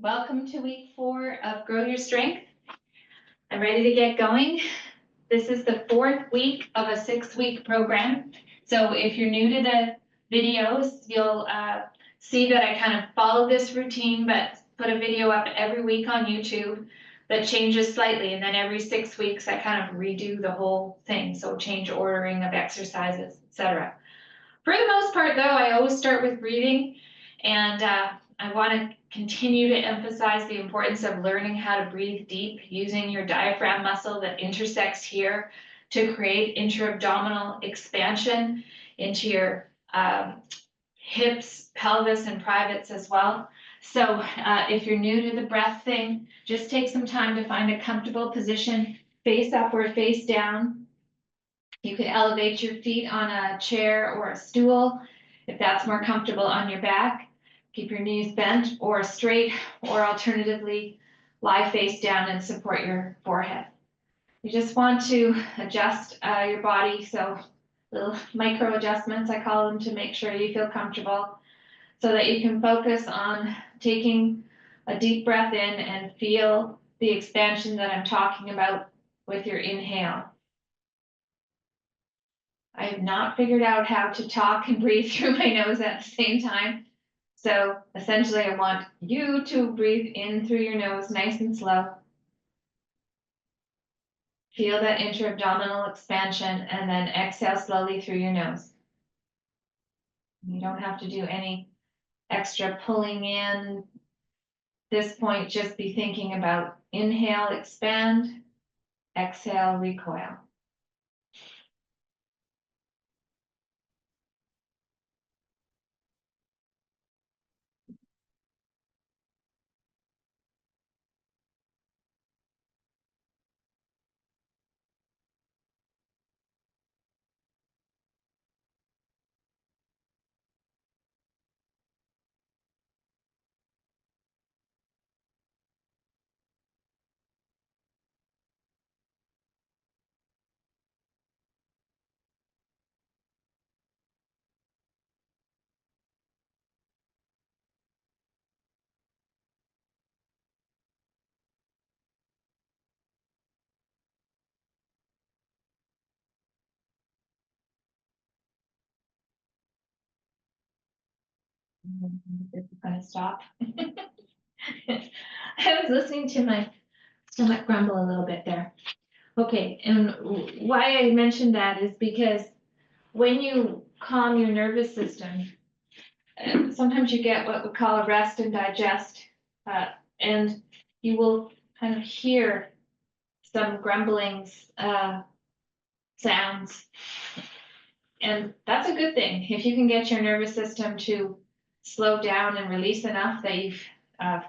Welcome to week 4 of Grow Your Strength. I'm ready to get going. This is the 4th week of a 6-week program. So if you're new to the videos, you'll see that I kind of follow this routine, but put a video up every week on YouTube that changes slightly. And then every 6 weeks, I kind of redo the whole thing. So change ordering of exercises, etc. For the most part, though, I always start with breathing, and I want to continue to emphasize the importance of learning how to breathe deep using your diaphragm muscle that intersects here to create intra-abdominal expansion into your hips, pelvis, and privates as well. So if you're new to the breath thing, just take some time to find a comfortable position, face up or face down. You could elevate your feet on a chair or a stool if that's more comfortable on your back. Keep your knees bent or straight, or alternatively, lie face down and support your forehead. You just want to adjust your body, so little micro adjustments, I call them, to make sure you feel comfortable so that you can focus on taking a deep breath in and feel the expansion that I'm talking about with your inhale. I have not figured out how to talk and breathe through my nose at the same time. So essentially, I want you to breathe in through your nose, nice and slow. Feel that intra-abdominal expansion, and then exhale slowly through your nose. You don't have to do any extra pulling in. At this point, just be thinking about inhale, expand, exhale, recoil. This is going to stop. I was listening to my stomach grumble a little bit there. Okay, and why I mentioned that is because when you calm your nervous system, sometimes you get what we call a rest and digest, and you will kind of hear some grumblings, sounds, and that's a good thing. If you can get your nervous system to slow down and release enough that you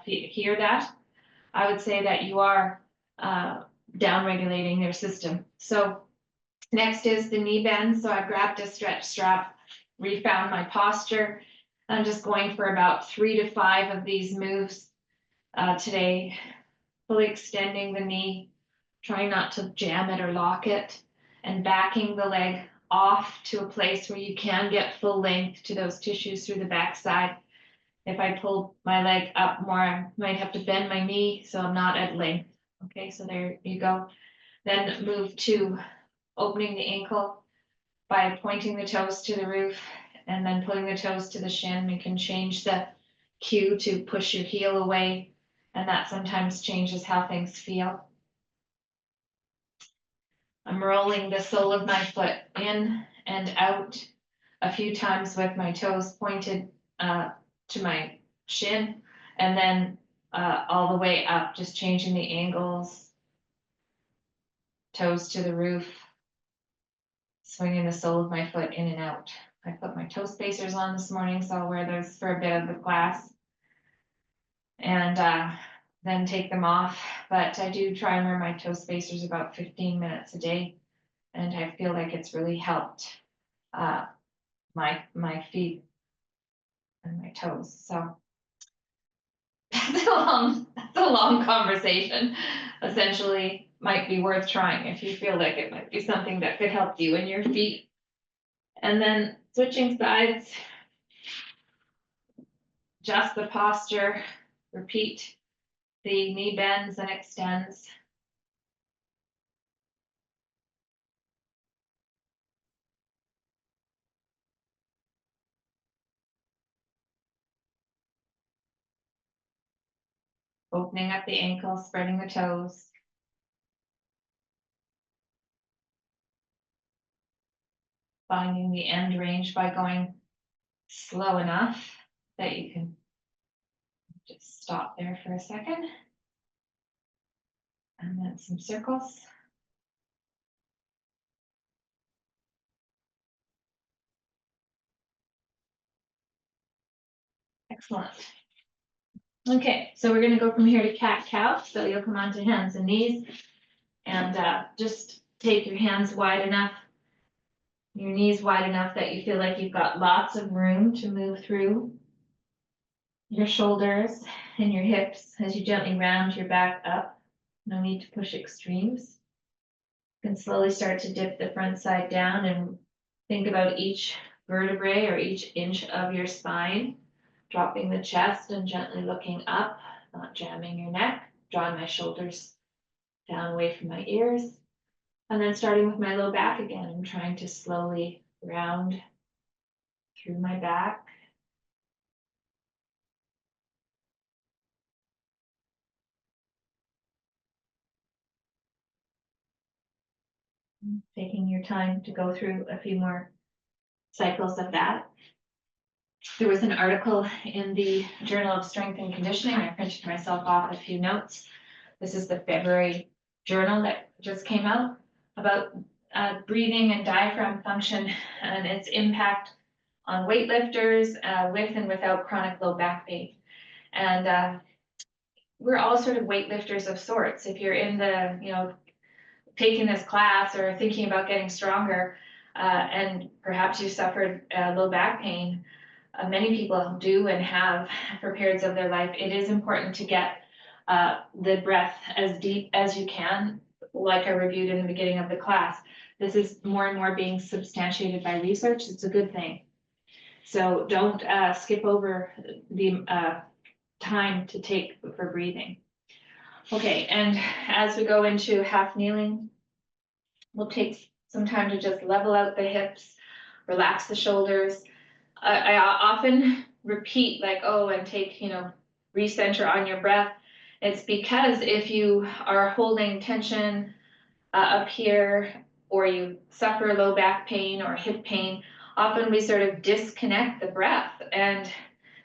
hear that, I would say that you are down regulating your system. So next is the knee bend. So I grabbed a stretch strap, refound my posture. I'm just going for about 3 to 5 of these moves today, fully extending the knee, trying not to jam it or lock it, and backing the leg off to a place where you can get full length to those tissues through the backside. If I pull my leg up more, I might have to bend my knee so I'm not at length. Okay, so there you go. Then move to opening the ankle by pointing the toes to the roof and then putting the toes to the shin. You can change the cue to push your heel away, and that sometimes changes how things feel. I'm rolling the sole of my foot in and out a few times with my toes pointed to my shin, and then all the way up, just changing the angles, toes to the roof, swinging the sole of my foot in and out. I put my toe spacers on this morning, so I'll wear those for a bit of the class, and then take them off. But I do try and wear my toe spacers about 15 minutes a day, and I feel like it's really helped my feet and my toes. So that's a long conversation. Essentially, might be worth trying if you feel like it might be something that could help you in your feet. And then switching sides, adjust the posture, repeat The knee bends and extends. Opening up the ankles, spreading the toes. Finding the end range by going slow enough that you can just stop there for a second. And then some circles. Excellent. Okay, so we're gonna go from here to cat-cow. So you'll come onto hands and knees and just take your hands wide enough, your knees wide enough that you feel like you've got lots of room to move through your shoulders and your hips as you gently round your back up. No need to push extremes. You can slowly start to dip the front side down and think about each vertebrae or each inch of your spine, dropping the chest and gently looking up, not jamming your neck, drawing my shoulders down away from my ears. And then starting with my low back again, I'm trying to slowly round through my back. Taking your time to go through a few more cycles of that. There was an article in the Journal of Strength and Conditioning. I printed myself off a few notes. This is the February journal that just came out about breathing and diaphragm function and its impact on weightlifters with and without chronic low back pain. And we're all sort of weightlifters of sorts. If you're in the, taking this class or thinking about getting stronger, and perhaps you suffered low back pain, many people do and have for periods of their life, it is important to get the breath as deep as you can, like I reviewed in the beginning of the class. This is more and more being substantiated by research. It's a good thing. So don't skip over the time to take for breathing. Okay, and as we go into half kneeling, we'll take some time to just level out the hips, relax the shoulders. I often repeat like, oh, and take, recenter on your breath. It's because if you are holding tension up here, or you suffer low back pain or hip pain, often we sort of disconnect the breath. And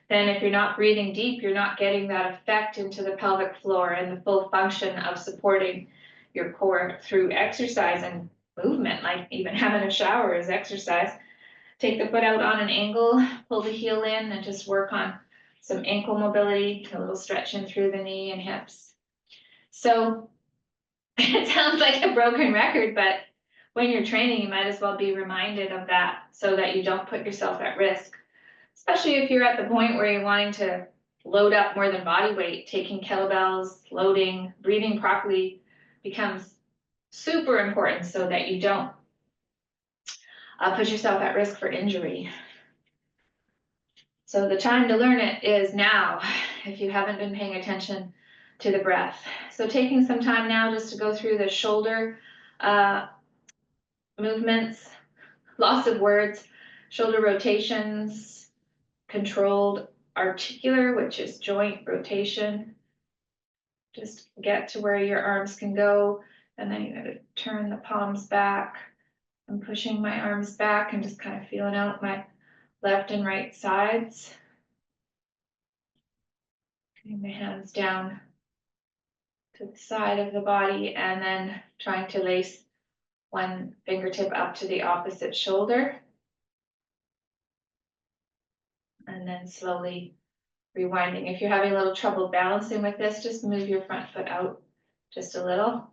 then if you're not breathing deep, you're not getting that effect into the pelvic floor and the full function of supporting your core through exercise and movement, like even having a shower is exercise. Take the foot out on an angle, pull the heel in, and just work on some ankle mobility, a little stretching through the knee and hips. So it sounds like a broken record, but when you're training, you might as well be reminded of that so that you don't put yourself at risk, especially if you're at the point where you're wanting to load up more than body weight. Taking kettlebells, loading, breathing properly becomes super important so that you don't put yourself at risk for injury. So the time to learn it is now, if you haven't been paying attention to the breath. So taking some time now just to go through the shoulder movements, lots of words, shoulder rotations, controlled articular, which is joint rotation. Just get to where your arms can go, and then you're going to turn the palms back. I'm pushing my arms back and just kind of feeling out my left and right sides. Putting my hands down to the side of the body and then trying to lace one fingertip up to the opposite shoulder. And then slowly rewinding. If you're having a little trouble balancing with this, just move your front foot out just a little.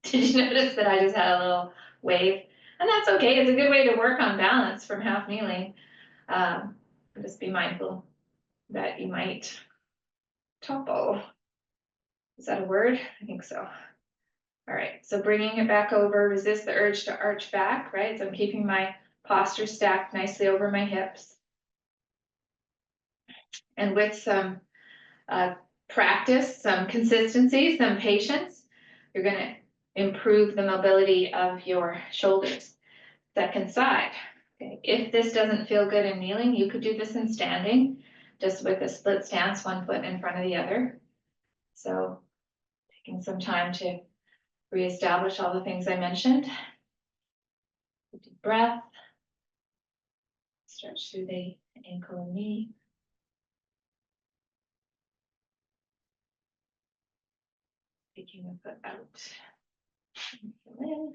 Did you notice that I just had a little wave? And that's okay. It's a good way to work on balance from half kneeling. Just be mindful that you might topple. Is that a word? I think so. All right, so bringing it back over, resist the urge to arch back, right? So I'm keeping my posture stacked nicely over my hips. And with some practice, some consistency, some patience, you're going to improve the mobility of your shoulders. Second side. Okay. If this doesn't feel good in kneeling, you could do this in standing, just with a split stance, one foot in front of the other. So taking some time to reestablish all the things I mentioned. Deep breath. Stretch through the ankle and knee. Taking a foot out. In.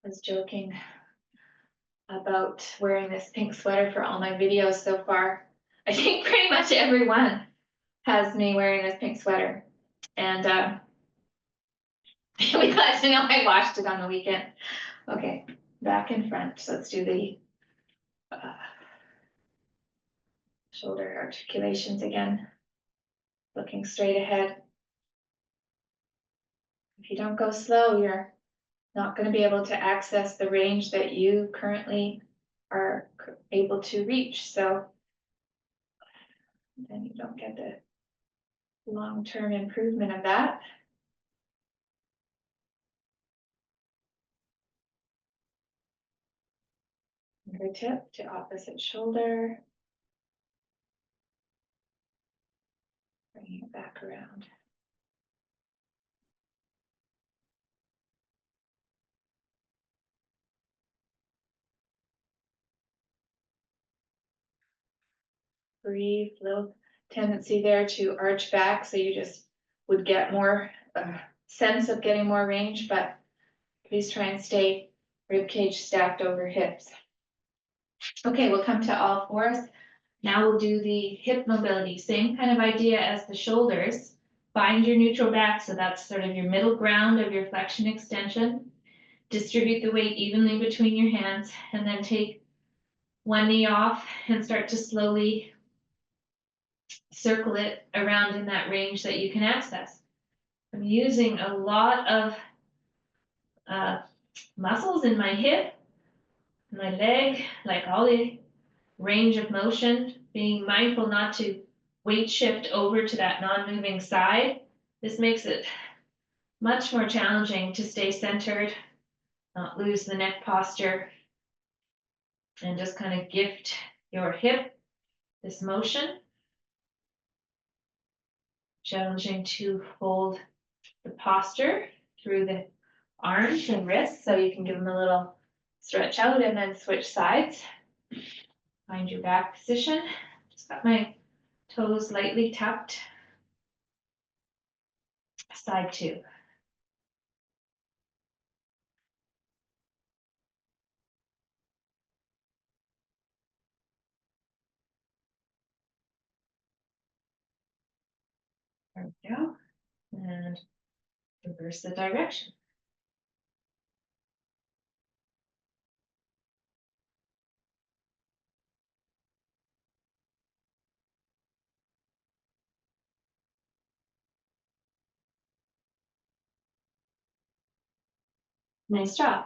I was joking about wearing this pink sweater for all my videos so far. I think pretty much everyone has me wearing this pink sweater. And we glad to know I washed it on the weekend. Okay, back and front. So let's do the shoulder articulations again. Looking straight ahead. If you don't go slow, you're not going to be able to access the range that you currently are able to reach. So then you don't get the long-term improvement of that. Fingertip to opposite shoulder. Bringing it back around. Breathe, little tendency there to arch back, so you just would get more sense of getting more range, but please try and stay rib cage stacked over hips. Okay, we'll come to all fours. Now we'll do the hip mobility, same kind of idea as the shoulders. Find your neutral back, so that's sort of your middle ground of your flexion extension. Distribute the weight evenly between your hands, and then take one knee off and start to slowly circle it around in that range that you can access. I'm using a lot of muscles in my hip, my leg, like all the range of motion, being mindful not to weight shift over to that non-moving side. This makes it much more challenging to stay centered, not lose the neck posture, and just kind of gift your hip this motion. Challenging to hold the posture through the arms and wrists, so you can give them a little stretch out and then switch sides. Find your back position. Just got my toes lightly tucked. Side two. There we go. And reverse the direction. Nice job.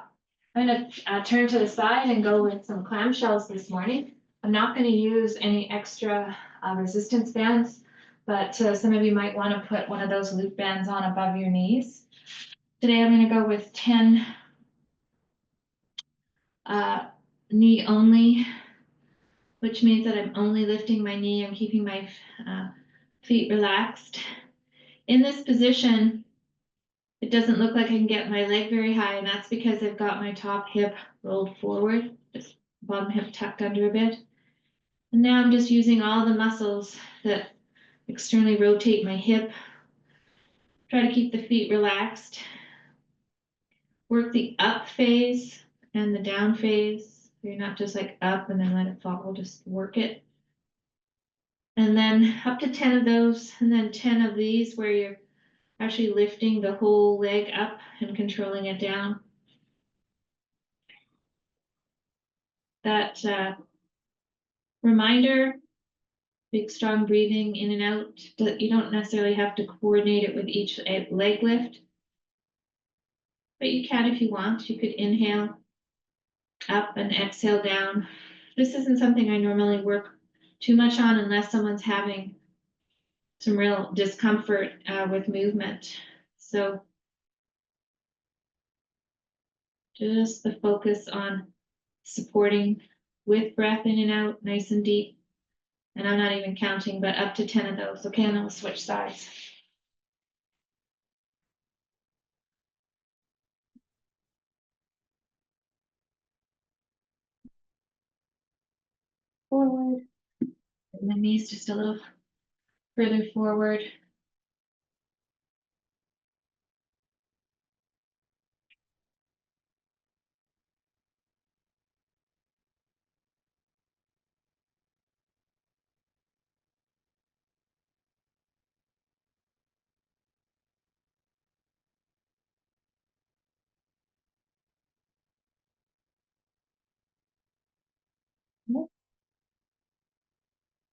I'm going to turn to the side and go with some clamshells this morning. I'm not going to use any extra resistance bands, but some of you might want to put one of those loop bands on above your knees. Today I'm going to go with 10 knee only, which means that I'm only lifting my knee. I'm keeping my feet relaxed. In this position, it doesn't look like I can get my leg very high, and that's because I've got my top hip rolled forward, just bottom hip tucked under a bit. And now I'm just using all the muscles that externally rotate my hip. Try to keep the feet relaxed. Work the up phase and the down phase. So you're not just like up and then let it fall, just work it. And then up to 10 of those, and then 10 of these where you're actually lifting the whole leg up and controlling it down. That reminder, big strong breathing in and out, that you don't necessarily have to coordinate it with each leg lift, but you can if you want. You could inhale up and exhale down, this isn't something I normally work too much on unless someone's having some real discomfort with movement. So just the focus on supporting with breath in and out, nice and deep. And I'm not even counting, but up to 10 of those. Okay, and then we'll switch sides. Forward. And the knees just a little further forward.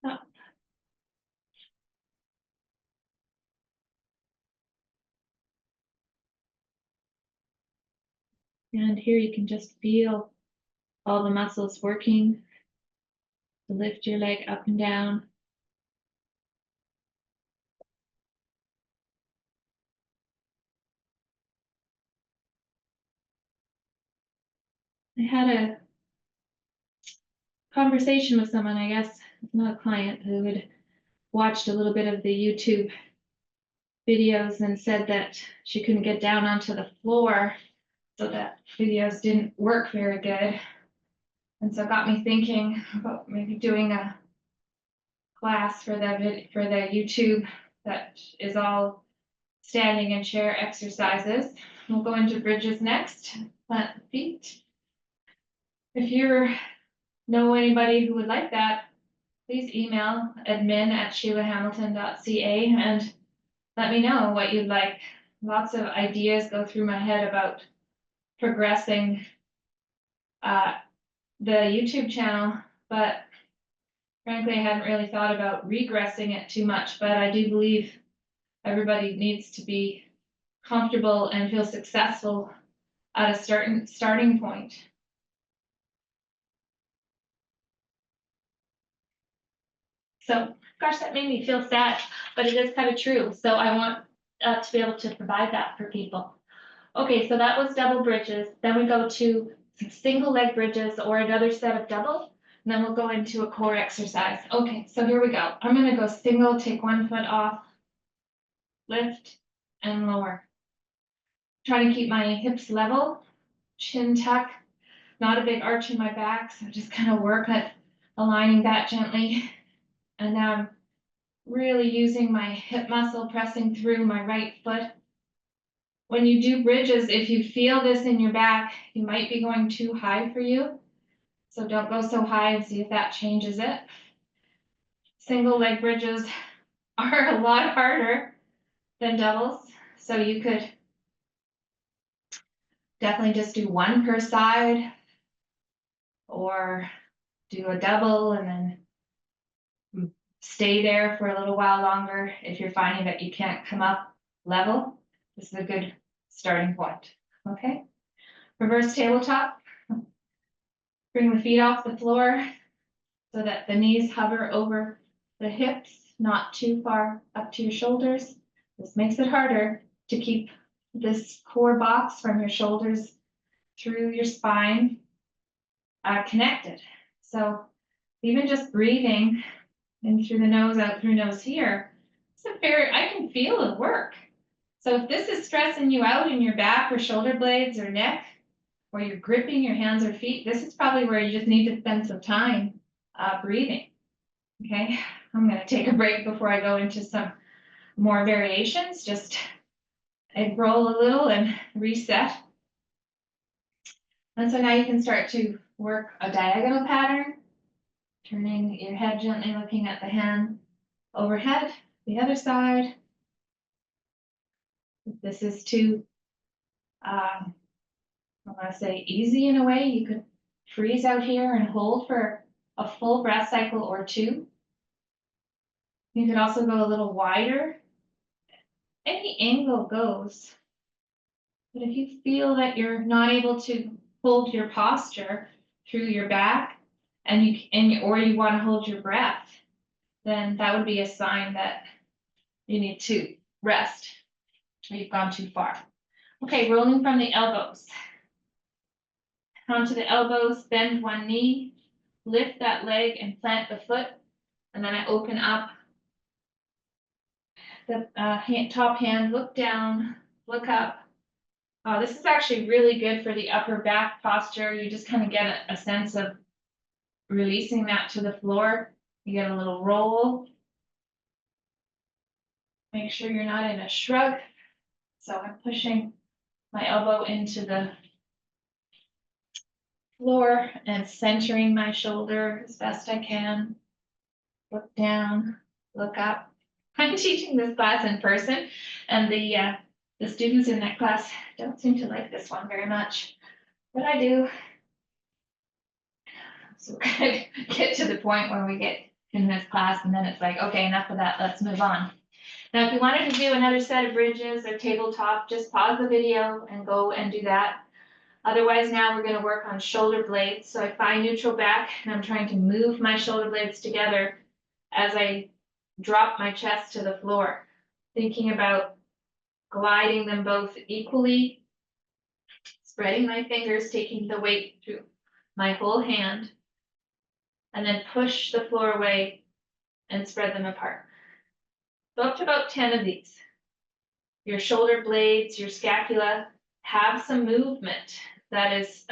Up. And here you can just feel all the muscles working to lift your leg up and down. I had a conversation with someone, I guess, not a client, who had watched a little bit of the YouTube videos and said that she couldn't get down onto the floor, so that videos didn't work very good. And so it got me thinking about maybe doing a class for the YouTube that is all standing and chair exercises. We'll go into bridges next. Plant the feet. If you know anybody who would like that, please email admin@sheilahamilton.ca and let me know what you'd like. Lots of ideas go through my head about progressing the YouTube channel, but frankly, I hadn't really thought about regressing it too much, but I do believe everybody needs to be comfortable and feel successful at a starting point. So, gosh, that made me feel sad, but it is kind of true. So I want to be able to provide that for people. Okay, so that was double bridges. Then we go to some single leg bridges or another set of double. And then we'll go into a core exercise. Okay, so here we go. I'm gonna go single, take one foot off, lift and lower. Try to keep my hips level, chin tuck, not a big arch in my back. So just kind of work at aligning that gently. And now I'm really using my hip muscle, pressing through my right foot. When you do bridges, if you feel this in your back, you might be going too high for you. So don't go so high and see if that changes it. Single leg bridges are a lot harder than doubles. So you could definitely just do one per side or do a double and then stay there for a little while longer if you're finding that you can't come up level. This is a good starting point. Okay. Reverse tabletop. Bring the feet off the floor so that the knees hover over the hips, not too far up to your shoulders. This makes it harder to keep this core box from your shoulders through your spine connected. So even just breathing in through the nose, out through nose here, I can feel the work. So if this is stressing you out in your back or shoulder blades or neck, or you're gripping your hands or feet, this is probably where you just need to spend some time breathing. Okay, I'm going to take a break before I go into some more variations. Just egg roll a little and reset. And so now you can start to work a diagonal pattern, turning your head gently, looking at the hand overhead, the other side. This is too, I want to say easy in a way. You could freeze out here and hold for a full breath cycle or two. You could also go a little wider. Any angle goes. But if you feel that you're not able to hold your posture through your back or you want to hold your breath, then that would be a sign that you need to rest or you've gone too far. Okay, rolling from the elbows. Onto the elbows, bend one knee, lift that leg and plant the foot, and then I open up the top hand, look down, look up. This is actually really good for the upper back posture. You just kind of get a sense of releasing that to the floor. You get a little roll. Make sure you're not in a shrug. So I'm pushing my elbow into the floor and centering my shoulder as best I can. Look down, look up. I'm teaching this class in person, and the students in that class don't seem to like this one very much, but I do. So we're gonna get to the point where we get in this class, and then it's like, okay, enough of that, let's move on. Now, if you wanted to do another set of bridges or tabletop, just pause the video and go and do that. Otherwise, now we're gonna work on shoulder blades. So I find neutral back, and I'm trying to move my shoulder blades together as I drop my chest to the floor, thinking about gliding them both equally, spreading my fingers, taking the weight through my whole hand, and then push the floor away and spread them apart. So up to about 10 of these. Your shoulder blades, your scapula have some movement that is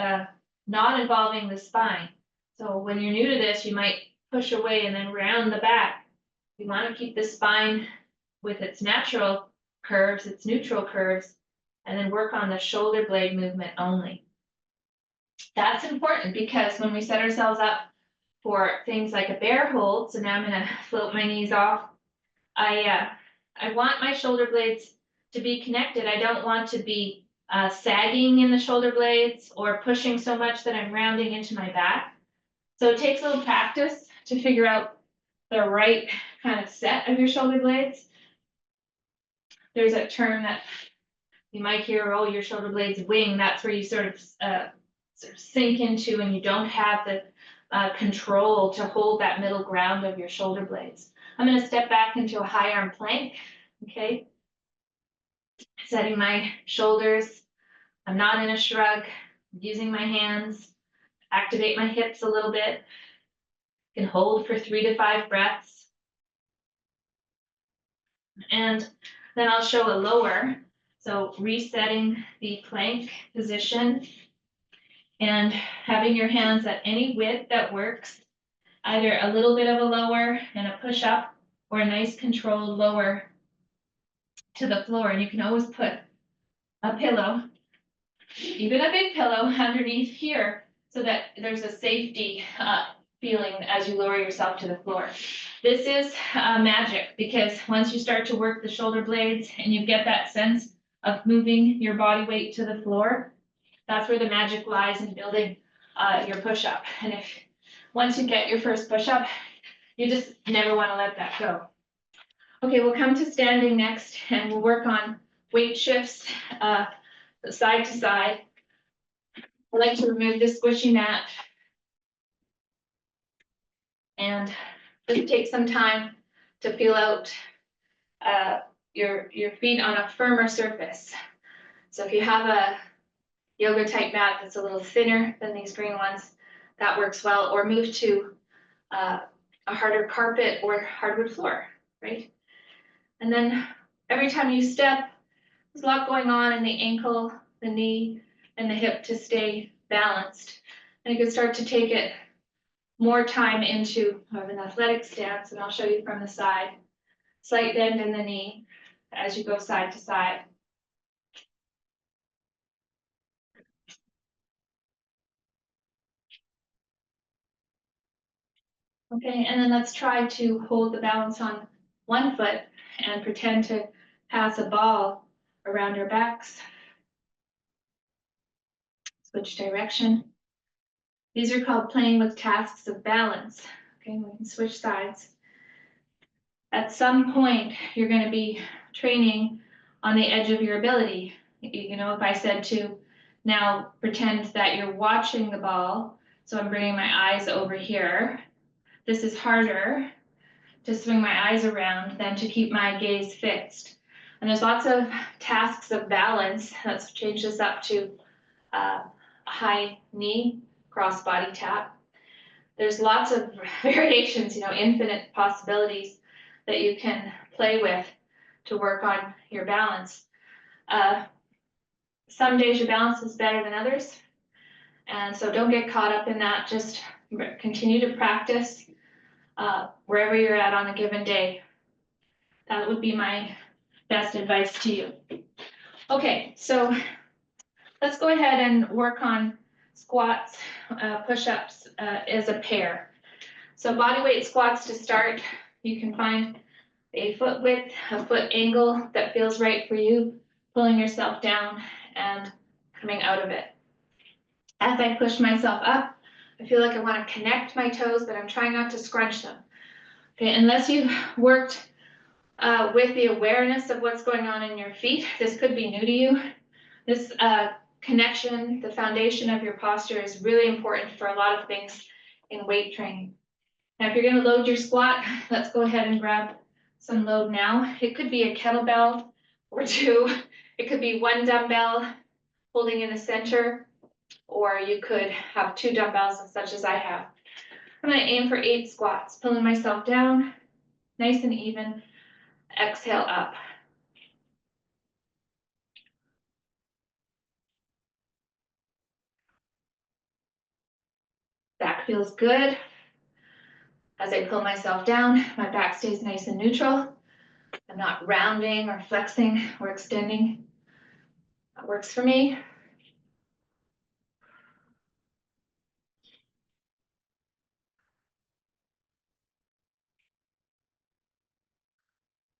not involving the spine. So when you're new to this, you might push away and then round the back. You want to keep the spine with its natural curves, its neutral curves, and then work on the shoulder blade movement only. That's important because when we set ourselves up for things like a bear hold, so now I'm going to float my knees off, I want my shoulder blades to be connected. I don't want to be sagging in the shoulder blades or pushing so much that I'm rounding into my back. So it takes a little practice to figure out the right kind of set of your shoulder blades. There's a term that you might hear, oh, your shoulder blades wing. That's where you sort of sink into and you don't have the control to hold that middle ground of your shoulder blades. I'm going to step back into a high arm plank, okay? Setting my shoulders. I'm not in a shrug, using my hands, activate my hips a little bit. You can hold for 3 to 5 breaths. And then I'll show a lower. So resetting the plank position and having your hands at any width that works, either a little bit of a lower and a push up or a nice controlled lower to the floor. And you can always put a pillow, even a big pillow, underneath here so that there's a safety feeling as you lower yourself to the floor. This is magic because once you start to work the shoulder blades and you get that sense of moving your body weight to the floor, that's where the magic lies in building your push-up. And if once you get your first push-up, you just never want to let that go. Okay, we'll come to standing next and we'll work on weight shifts side to side. I like to remove this squishy mat and just take some time to feel out your feet on a firmer surface. So if you have a yoga type mat that's a little thinner than these green ones, that works well, or move to a harder carpet or hardwood floor, right? And then every time you step, there's a lot going on in the ankle, the knee, and the hip to stay balanced. And you can start to take it more time into an athletic stance, and I'll show you from the side. Slight bend in the knee as you go side to side. Okay, and then let's try to hold the balance on one foot and pretend to pass a ball around our backs. Switch direction. These are called playing with tasks of balance. Okay, we can switch sides. At some point, you're going to be training on the edge of your ability. You know, if I said to now pretend that you're watching the ball, So I'm bringing my eyes over here. This is harder to swing my eyes around than to keep my gaze fixed. And there's lots of tasks of balance. Let's change this up to a high knee cross body tap. There's lots of variations, infinite possibilities that you can play with to work on your balance. Some days your balance is better than others. And so don't get caught up in that. Just continue to practice wherever you're at on a given day. That would be my best advice to you. Okay, so let's go ahead and work on squats, push-ups as a pair. So body weight squats to start. You can find a foot width, a foot angle that feels right for you, pulling yourself down and coming out of it. As I push myself up, I feel like I want to connect my toes, but I'm trying not to scrunch them. Okay, unless you've worked with the awareness of what's going on in your feet, this could be new to you. This connection, the foundation of your posture is really important for a lot of things in weight training. Now, if you're going to load your squat, let's go ahead and grab some load now. It could be a kettlebell or two. It could be one dumbbell holding in the center, or you could have 2 dumbbells such as I have. I'm going to aim for 8 squats, pulling myself down, nice and even. Exhale up. Back feels good. As I pull myself down, my back stays nice and neutral. I'm not rounding or flexing or extending. That works for me.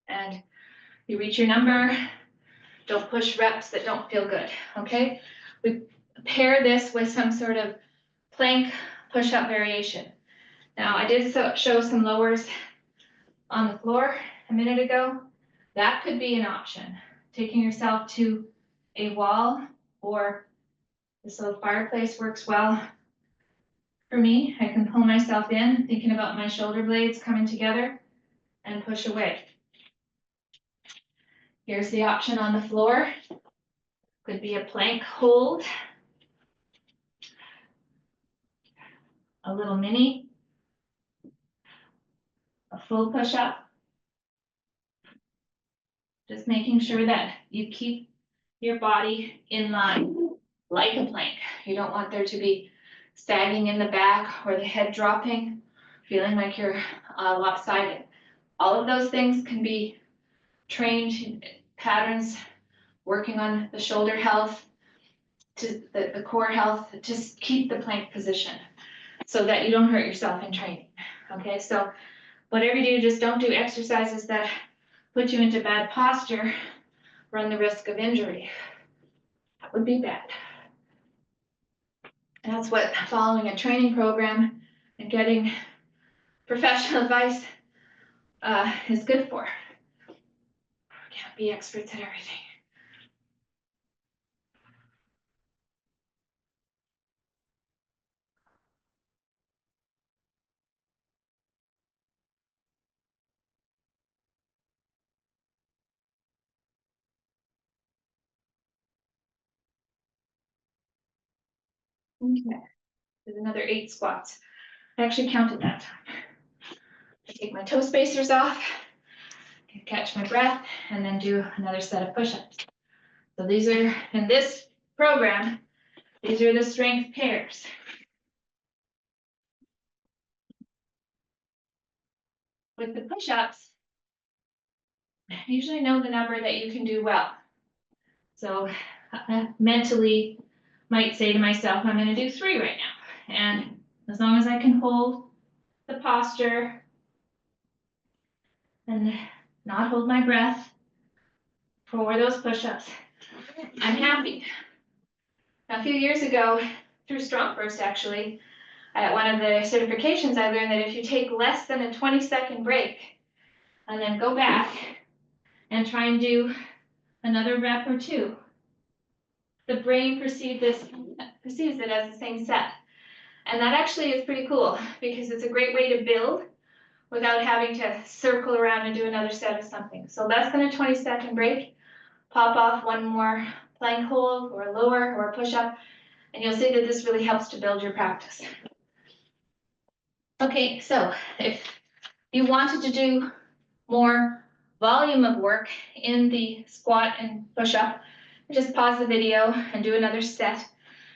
And you reach your number. Don't push reps that don't feel good, okay? We pair this with some sort of plank push-up variation. Now, I did show some lowers on the floor a minute ago. That could be an option. Taking yourself to a wall or this little fireplace works well for me. I can pull myself in, thinking about my shoulder blades coming together and push away. Here's the option on the floor. Could be a plank hold, a little mini, a full push-up. Just making sure that you keep your body in line like a plank. You don't want there to be sagging in the back or the head dropping, feeling like you're lopsided. All of those things can be trained patterns, working on the shoulder health, to the core health. Just keep the plank position so that you don't hurt yourself in training. Okay, so whatever you do, just don't do exercises that put you into bad posture, run the risk of injury. That would be bad. And that's what following a training program and getting professional advice is good for. Can't be experts at everything. Okay, there's another 8 squats. I actually counted that time. I take my toe spacers off, catch my breath, and then do another set of push-ups. So these are, in this program, these are the strength pairs. With the push-ups, I usually know the number that you can do well. So mentally might say to myself, I'm going to do 3 right now. And as long as I can hold the posture and not hold my breath for those push-ups, I'm happy. Now, a few years ago, through Strong First actually, at one of the certifications, I learned that if you take less than a 20-second break and then go back and try and do another rep or 2, the brain perceives it as the same set. And that actually is pretty cool because it's a great way to build without having to circle around and do another set of something. So less than a 20-second break, pop off one more plank hold or a lower or a push-up, and you'll see that this really helps to build your practice. Okay, so if you wanted to do more volume of work in the squat and push-up, just pause the video and do another set,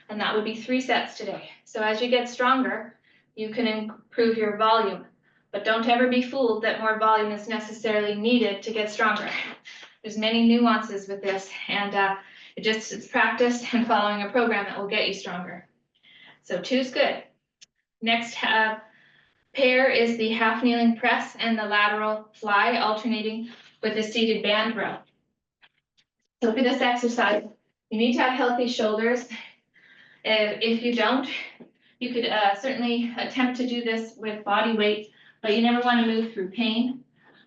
and that would be 3 sets today. So as you get stronger, you can improve your volume, but don't ever be fooled that more volume is necessarily needed to get stronger. There's many nuances with this, and it's practice and following a program that will get you stronger. So 2 is good. Next pair is the half kneeling press and the lateral fly, alternating with the seated band row. So for this exercise, you need to have healthy shoulders. If you don't, you could certainly attempt to do this with body weight, but you never want to move through pain.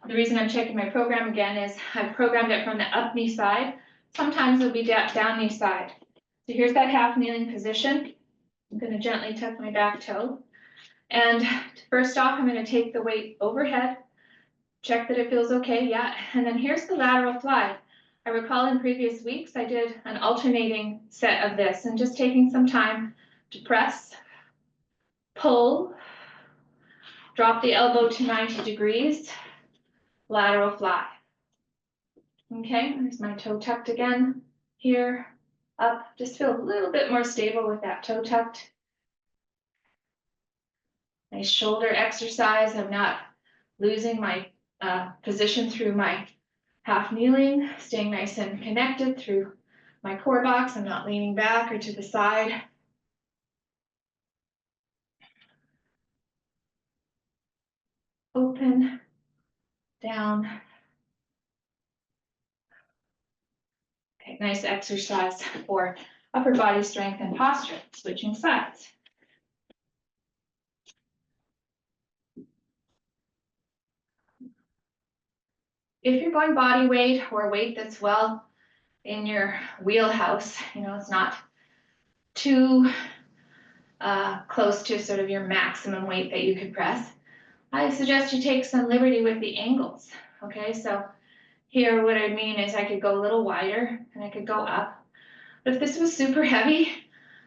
The reason I'm checking my program again is I've programmed it from the up knee side. Sometimes it'll be down knee side. So here's that half kneeling position. I'm going to gently tuck my back toe. And first off, I'm going to take the weight overhead, check that it feels okay, yeah. And then here's the lateral fly. I recall in previous weeks, I did an alternating set of this and just taking some time to press, pull, drop the elbow to 90 degrees, lateral fly. Okay, there's my toe tucked again, here, up, just feel a little bit more stable with that toe tucked. Nice shoulder exercise. I'm not losing my position through my half kneeling, staying nice and connected through my core box. I'm not leaning back or to the side. Open, down. Okay, nice exercise for upper body strength and posture, switching sides. If you're going body weight or weight that's well in your wheelhouse, it's not too close to sort of your maximum weight that you could press, I suggest you take some liberty with the angles. Okay, so here what I mean is I could go a little wider and I could go up. But if this was super heavy,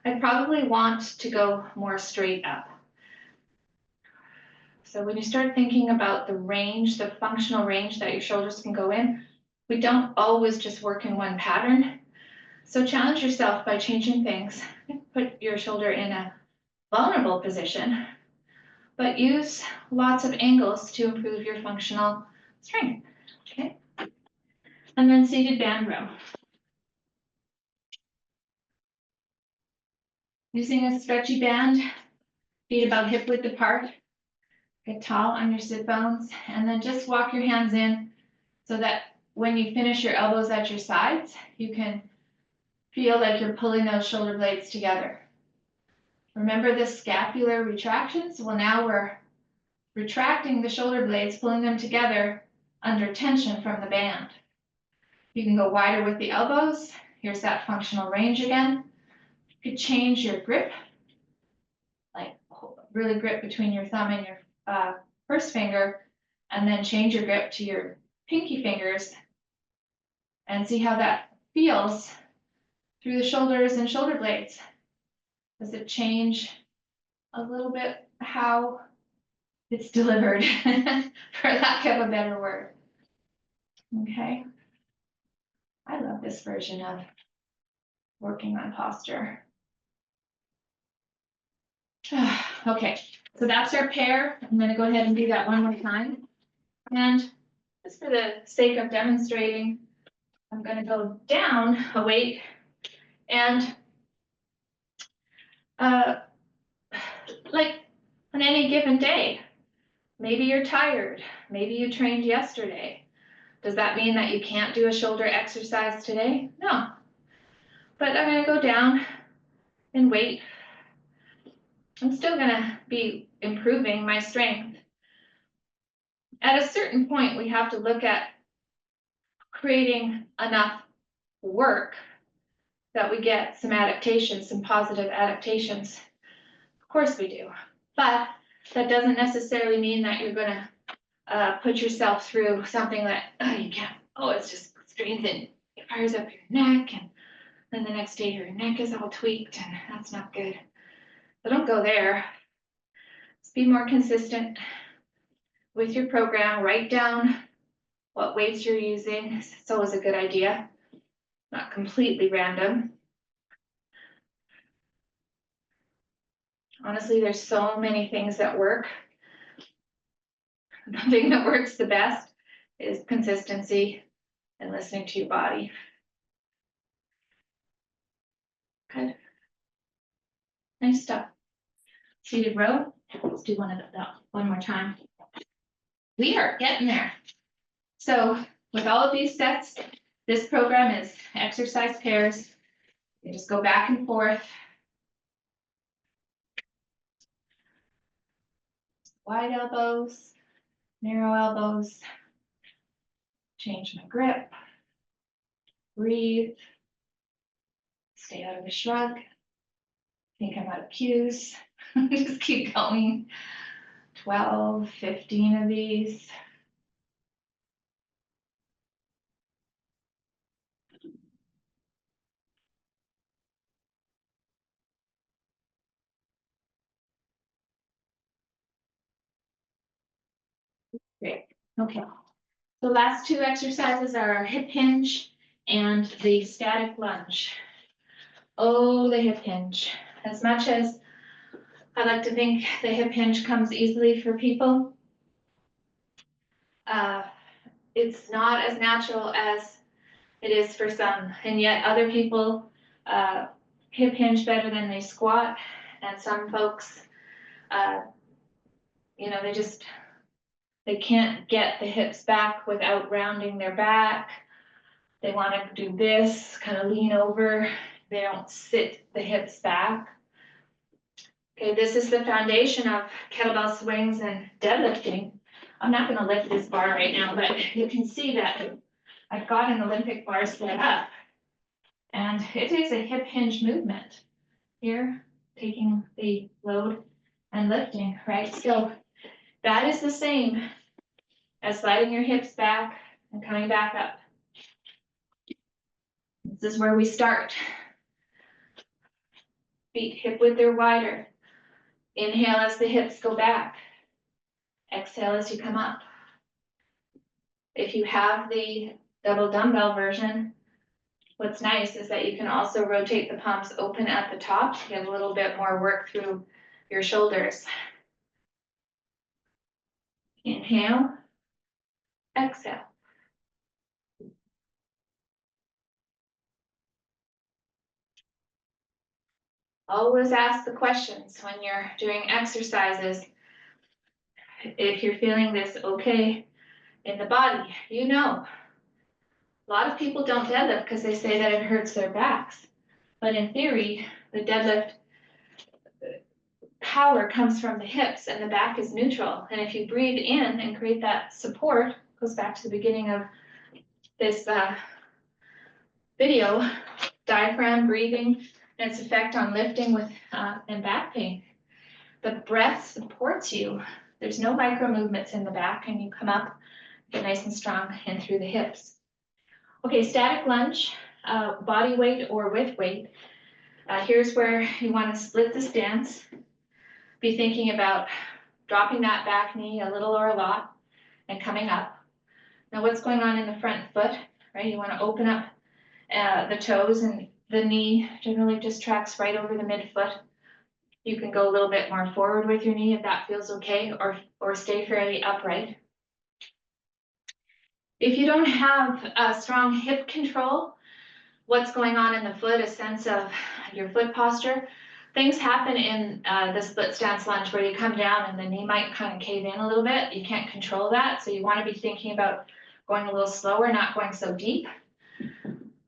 I'd probably want to go more straight up. So when you start thinking about the range, the functional range that your shoulders can go in, we don't always just work in one pattern. So challenge yourself by changing things. Put your shoulder in a vulnerable position, but use lots of angles to improve your functional strength. Okay. And then seated band row. Using a stretchy band, feet about hip width apart. Get tall on your sit bones, and then just walk your hands in so that when you finish your elbows at your sides, you can feel like you're pulling those shoulder blades together. Remember the scapular retractions? Well, now we're retracting the shoulder blades, pulling them together under tension from the band. You can go wider with the elbows. Here's that functional range again. You could change your grip, like really grip between your thumb and your first finger, and then change your grip to your pinky fingers and see how that feels through the shoulders and shoulder blades. Does it change a little bit how it's delivered, for lack of a better word? Okay. I love this version of working on posture. Okay, so that's our pair. I'm going to go ahead and do that one more time. And just for the sake of demonstrating, I'm going to go down a weight and like on any given day, maybe you're tired, maybe you trained yesterday. Does that mean that you can't do a shoulder exercise today? No. But I'm going to go down and weight. I'm still going to be improving my strength. At a certain point, we have to look at creating enough work that we get some adaptations, some positive adaptations. Of course we do. But that doesn't necessarily mean that you're gonna put yourself through something that you can't, it's just strains and it fires up your neck, and then the next day your neck is all tweaked, and that's not good. So don't go there. Just be more consistent with your program. Write down what weights you're using. It's always a good idea, not completely random. Honestly, there's so many things that work. The thing that works the best is consistency and listening to your body. Good. Nice stuff. Seated row. Let's do one more time. We are getting there. So with all of these sets, this program is exercise pairs. You just go back and forth. Wide elbows, narrow elbows. Change my grip. Breathe. Stay out of a shrug. Think I'm out of cues. Just keep going. 12, 15 of these. Great. Okay. The last two exercises are our hip hinge and the static lunge. Oh, the hip hinge. As much as I like to think the hip hinge comes easily for people, it's not as natural as it is for some, and yet other people hip hinge better than they squat, and some folks, they can't get the hips back without rounding their back. They want to do this, kind of lean over. They don't sit the hips back. Okay, this is the foundation of kettlebell swings and deadlifting. I'm not going to lift this bar right now, but you can see that I've got an Olympic bar set up. And it is a hip hinge movement here, taking the load and lifting, right? So that is the same as sliding your hips back and coming back up. This is where we start. Feet hip width or wider. Inhale as the hips go back. Exhale as you come up. If you have the double dumbbell version, what's nice is that you can also rotate the palms open at the top to get a little bit more work through your shoulders. Inhale, exhale. Always ask the questions when you're doing exercises. If you're feeling this okay in the body, you know. A lot of people don't deadlift because they say that it hurts their backs. But in theory, the deadlift power comes from the hips and the back is neutral. And if you breathe in and create that support, goes back to the beginning of this video, diaphragm breathing and its effect on lifting with and back pain. The breath supports you. There's no micro movements in the back, and you come up, get nice and strong in through the hips. Okay, static lunge, body weight or with weight. Here's where you want to split the stance. Be thinking about dropping that back knee a little or a lot and coming up. Now what's going on in the front foot, right? You want to open up the toes, and the knee generally just tracks right over the midfoot. You can go a little bit more forward with your knee if that feels okay, or stay fairly upright. If you don't have a strong hip control, what's going on in the foot, a sense of your foot posture, things happen in the split stance lunge where you come down and the knee might kind of cave in a little bit. You can't control that, so you want to be thinking about going a little slower, not going so deep.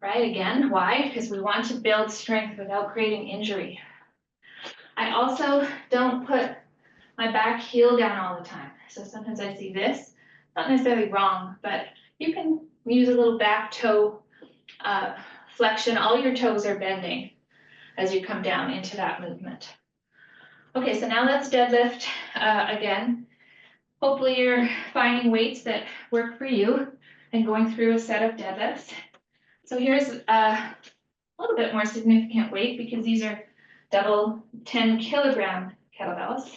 Right, again, why? Because we want to build strength without creating injury. I also don't put my back heel down all the time. So sometimes I see this, not necessarily wrong, but you can use a little back toe flexion. All your toes are bending as you come down into that movement. Okay, so now let's deadlift again. Hopefully you're finding weights that work for you and going through a set of deadlifts. So here's a little bit more significant weight because these are double 10-kilogram kettlebells.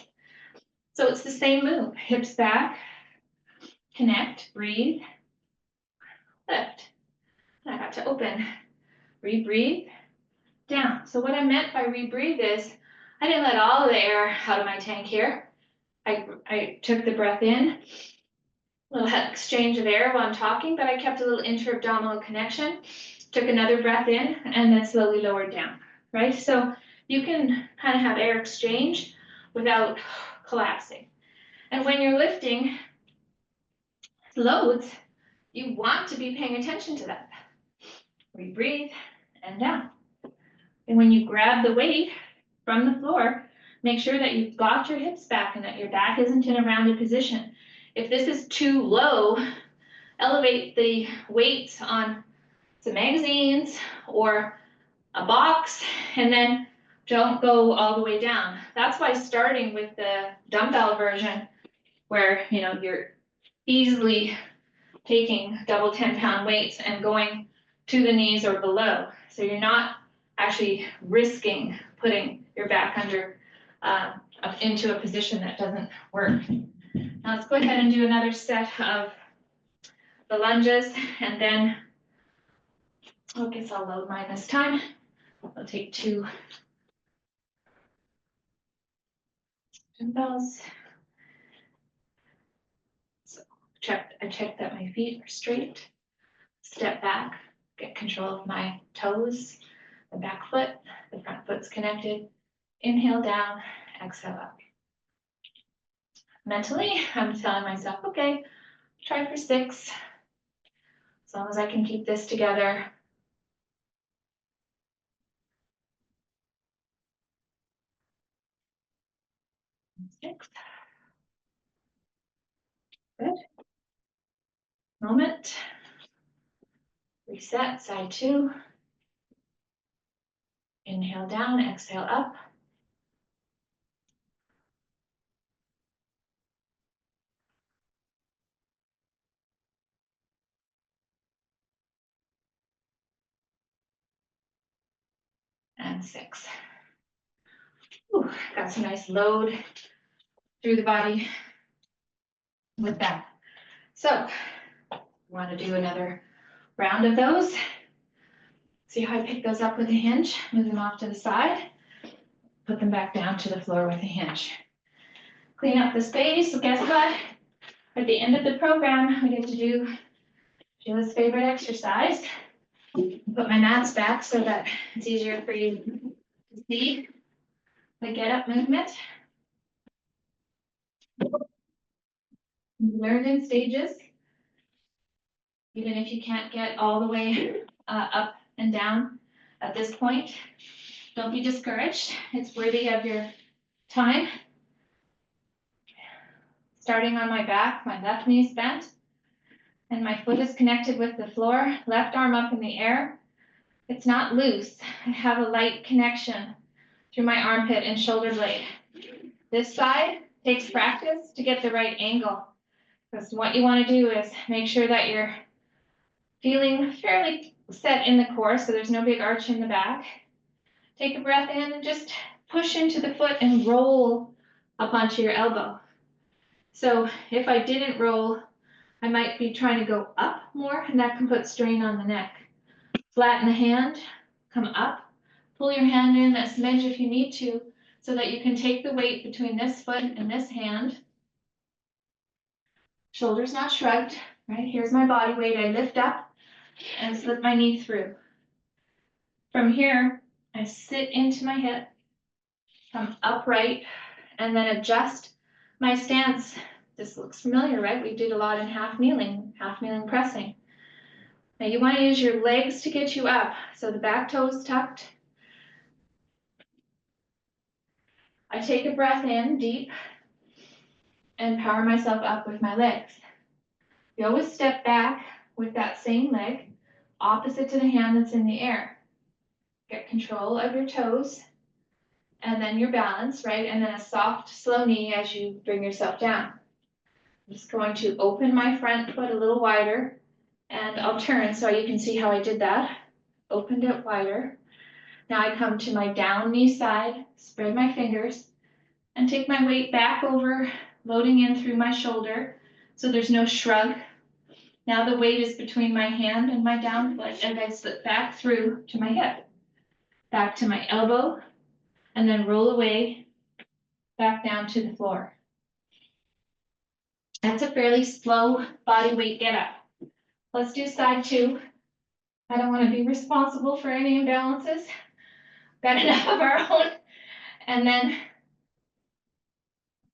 So it's the same move, hips back, connect, breathe, lift. And I got to open, rebreathe, down. So what I meant by rebreathe is I didn't let all of the air out of my tank here. I took the breath in, a little exchange of air while I'm talking, but I kept a little inter-abdominal connection, took another breath in, and then slowly lowered down, right? So you can kind of have air exchange without collapsing. And when you're lifting loads, you want to be paying attention to that. Rebreathe and down. And when you grab the weight from the floor, make sure that you've got your hips back and that your back isn't in a rounded position. If this is too low, elevate the weights on some magazines or a box, and then don't go all the way down. That's why starting with the dumbbell version, where you're easily taking double 10-pound weights and going to the knees or below. So you're not actually risking putting your back under into a position that doesn't work. Now let's go ahead and do another set of the lunges, and then I guess I'll load mine this time. I'll take 2 dumbbells. So I check that my feet are straight. Step back, get control of my toes, the back foot, the front foot's connected. Inhale down, exhale up. Mentally, I'm telling myself, okay, try for 6. As long as I can keep this together. 6. Good. Moment. Reset, side 2. Inhale down, exhale up. And 6. Ooh, got some nice load through the body with that. So, want to do another round of those. See how I pick those up with a hinge, move them off to the side, put them back down to the floor with a hinge. Clean up the space. So guess what? At the end of the program, we get to do Sheila's favorite exercise. Put my mats back so that it's easier for you to see the get up movement. Learn in stages. Even if you can't get all the way up and down at this point, don't be discouraged. It's worthy of your time. Starting on my back, my left knee is bent, and my foot is connected with the floor, left arm up in the air. It's not loose. I have a light connection through my armpit and shoulder blade. This side takes practice to get the right angle, because what you want to do is make sure that you're feeling fairly set in the core, so there's no big arch in the back. Take a breath in and just push into the foot and roll up onto your elbow. So if I didn't roll, I might be trying to go up more, and that can put strain on the neck. Flatten the hand, come up, pull your hand in a smidge if you need to, so that you can take the weight between this foot and this hand. Shoulders not shrugged, right? Here's my body weight. I lift up and slip my knee through. From here, I sit into my hip, come upright, and then adjust my stance. This looks familiar, right? We did a lot in half kneeling pressing. Now you want to use your legs to get you up. So the back toe is tucked. I take a breath in deep and power myself up with my legs. You always step back with that same leg, opposite to the hand that's in the air. Get control of your toes and then your balance, right? And then a soft, slow knee as you bring yourself down. I'm just going to open my front foot a little wider, and I'll turn so you can see how I did that. Opened it wider. Now I come to my down knee side, spread my fingers, and take my weight back over, loading in through my shoulder, so there's no shrug. Now the weight is between my hand and my down foot, and I slip back through to my hip, back to my elbow, and then roll away, back down to the floor. That's a fairly slow body weight get up. Let's do side 2. I don't want to be responsible for any imbalances. Got enough of our own. And then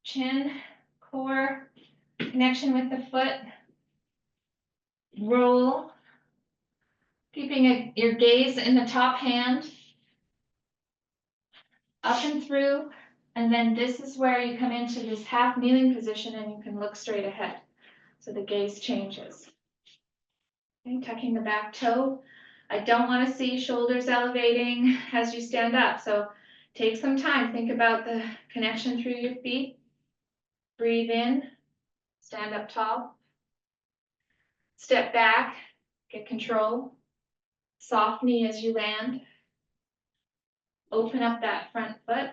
chin, core, connection with the foot. Roll, keeping your gaze in the top hand. Up and through. And then this is where you come into this half kneeling position and you can look straight ahead. So the gaze changes. Okay, tucking the back toe. I don't want to see shoulders elevating as you stand up. So take some time. Think about the connection through your feet. Breathe in. Stand up tall. Step back. Get control. Soft knee as you land. Open up that front foot.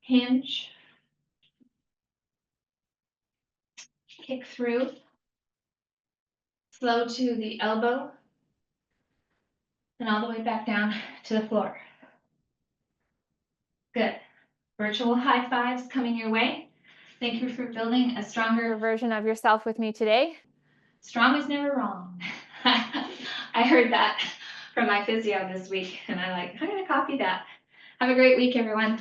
Hinge. Kick through. Slow to the elbow. And all the way back down to the floor. Good. Virtual high fives coming your way. Thank you for building a stronger version of yourself with me today. Strong is never wrong. I heard that from my physio this week, and I'm going to copy that. Have a great week, everyone.